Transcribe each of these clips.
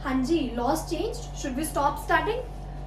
Anji, laws changed? Should we stop studying?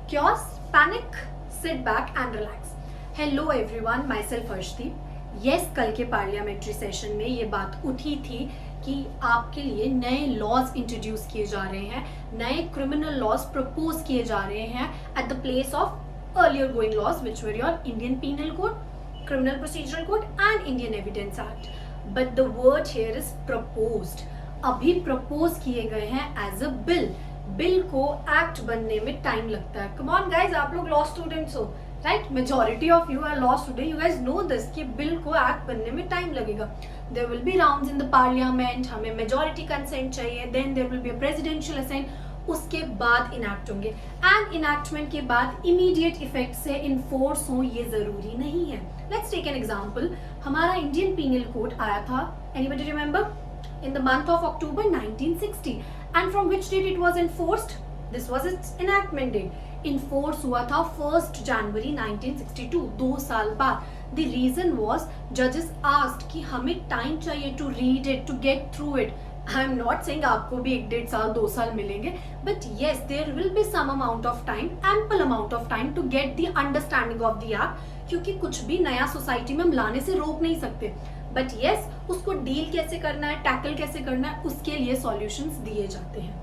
Chaos, panic, sit back and relax. Hello everyone, myself Harshdeep. Yes, कल के parliamentary session में ये बात उठी थी कि आपके लिए नए लॉज इंट्रोड्यूस किए जा रहे हैं, नए क्रिमिनल लॉज प्रपोज किए जा रहे हैं at the place of earlier going laws which were your Indian penal code, criminal procedural code and Indian evidence act. But the word here is proposed. अभी प्रपोज किए गए हैं एज अ बिल को act बनने में time लगता है. Come on guys, आप लोग लॉ स्टूडेंट्स हो, right? Majority of you are law student. You guys know this कि बिल को एक्ट बनने में टाइम लगेगा. There will be rounds in the parliament, हमें मेजॉरिटी कंसेंट चाहिए, then there will be a presidential assent, उसके बाद इनैक्ट होंगे. एंड इनैक्टमेंट के बाद इमीडिएट इफेक्ट से इन्फोर्स हो ये जरूरी नहीं है. Let's take an example. हमारा इंडियन पीनल कोड आया था, anybody remember, in the month of October 1960, and from which date it was enforced? This was its enactment date. Enforce हुआ था 1st January 1962, 2 साल बाद. The reason was judges asked कि हमें time चाहिए to read it, to get through it. I am not saying आपको भी 1-1.5 साल 2 साल मिलेंगे, but yes, there will be some amount of time, ample amount of time to get the understanding of the act, क्योंकि कुछ भी नया society में हम लाने से रोक नहीं सकते. बट येस, उसको डील कैसे करना है, टैकल कैसे करना है, उसके लिए सॉल्यूशंस दिए जाते हैं.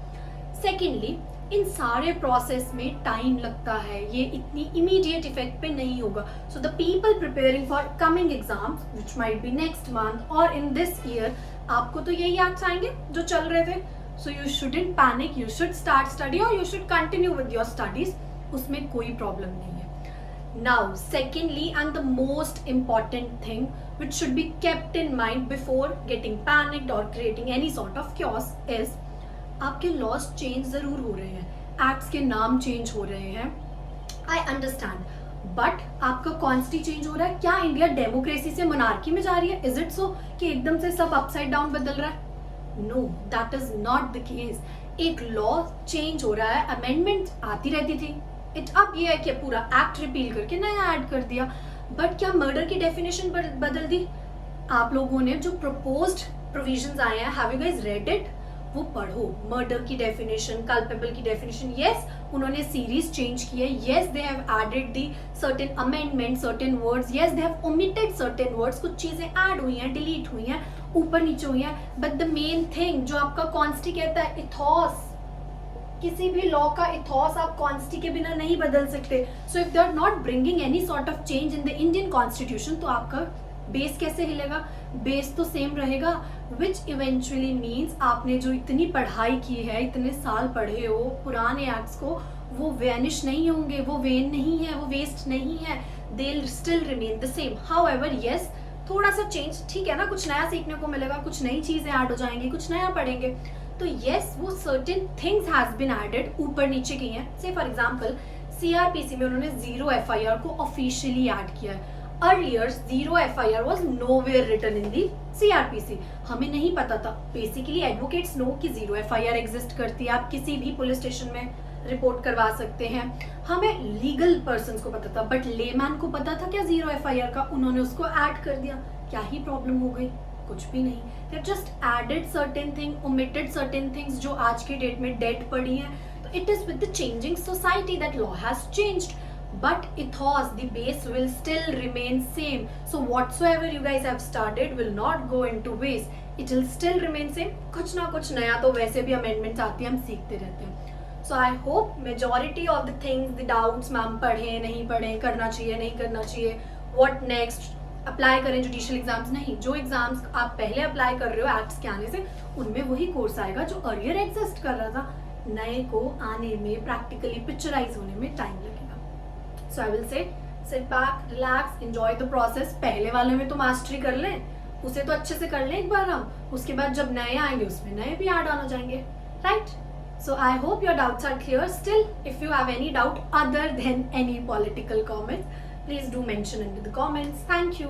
सेकेंडली, इन सारे प्रोसेस में टाइम लगता है, ये इतनी इमीडिएट इफेक्ट पे नहीं होगा. So the people preparing for coming exams which might be next month और इन दिस ईयर, आपको तो यही एक्ट्स आएंगे जो चल रहे थे. So you shouldn't panic, you should start study और you should continue with your studies. उसमें कोई प्रॉब्लम नहीं है. Now, secondly, and the most important thing which should be kept in mind before getting panicked or creating any sort of chaos is, आपके laws change जरूर हो रहे हैं, acts के नाम change हो रहे हैं, I understand, but आपका कॉन्स्टी चेंज हो रहा है. क्या इंडिया डेमोक्रेसी से मोनार्की में जा रही है? इज इट सो कि एकदम से सब अपसाइड डाउन बदल रहा है? No, that is not the case. एक लॉ चेंज हो रहा है, अमेंडमेंट आती रहती थी. अब ये है कि पूरा एक्ट रिपील करके नया ऐड कर दिया. बट क्या मर्डर की डेफिनेशन बदल दी? आप लोगों ने जो प्रपोज्ड प्रोविजंस आए हैं, have you guys read it? वो पढ़ो. मर्डर की डेफिनेशन, कल्पेबल की डेफिनेशन, यस उन्होंने सीरीज चेंज की है, yes they have added the certain amendment, certain words, yes they have omitted certain words. कुछ चीजें ऐड हुई हैं, डिलीट हुई हैं, ऊपर नीचे हुई हैं. बट द मेन थिंग जो आपका कॉन्स्टी कहता है, इथॉस, किसी भी लॉ का इथॉस आप कॉन्स्टी के बिना नहीं बदल सकते. So if they are not bringing any sort of change in the Indian constitution, तो आपका बेस कैसे हिलेगा? बेस तो सेम रहेगा, विच इवेंचुअली मीन्स आपने जो इतनी पढ़ाई की है, इतने साल पढ़े हो पुराने एक्ट्स को, वो वैनिश नहीं होंगे, वो वेन नहीं है, वो वेस्ट नहीं है. They will still remain the same. However yes, थोड़ा सा चेंज ठीक है ना, कुछ नया सीखने को मिलेगा, कुछ नई चीजें ऐड हो जाएंगी, कुछ नया पढ़ेंगे. तो येस, वो certain things has been added, ऊपर नीचे की हैं. से फॉर एग्जांपल सीआरपीसी में उन्होंने 0 एफआईआर को ऑफिशियली ऐड किया है. Earlier 0 FIR was nowhere written in the CrPC. हमें नहीं पता था. बेसिकली एडवोकेट्स नो कि 0 एफआईआर एग्जिस्ट करती है, आप किसी भी पुलिस स्टेशन में रिपोर्ट करवा सकते हैं. हमें लीगल पर्सन को पता था, बट लेमैन को पता था क्या 0 एफआईआर का? उन्होंने उसको ऐड कर दिया. क्या ही प्रॉब्लम हो गई? कुछ भी नहीं. They just added certain thing, omitted certain things जो आज के डेट में डेड पड़ी हैं. तो it is with the changing society that law has changed, but ethos, the base will still remain same. So whatsoever you guys have started will not go into waste. It will still remain same. कुछ ना कुछ नया तो वैसे भी amendments आती है, हम सीखते रहते हैं. So I hope majority of the things, the doubts, ma'am पढ़े नहीं पढ़े, करना चाहिए नहीं करना चाहिए, what next, अप्लाई करें जुडिशियल एग्जाम्स, नहीं. जो एग्जाम्स आप पहले अप्लाई कर रहे हो एक्ट्स के आने से, उनमें वही कोर्स आएगा जो अर्लियर एग्जिस्ट कर रहा था. नए को आने में, प्रैक्टिकली पिक्चराइज होने में टाइम लगेगा. So I will say sit back, relax, enjoy the process. पहले वाले में तो मास्टरी कर लें, उसे तो अच्छे से कर लें एक बार हम. उसके बाद जब नए आएंगे उसमें नए भी ऐड आना जाएंगे, right? So I hope your doubts are clear. Still, if you have any doubt other than any political comments, please do mention in the comments. Thank you.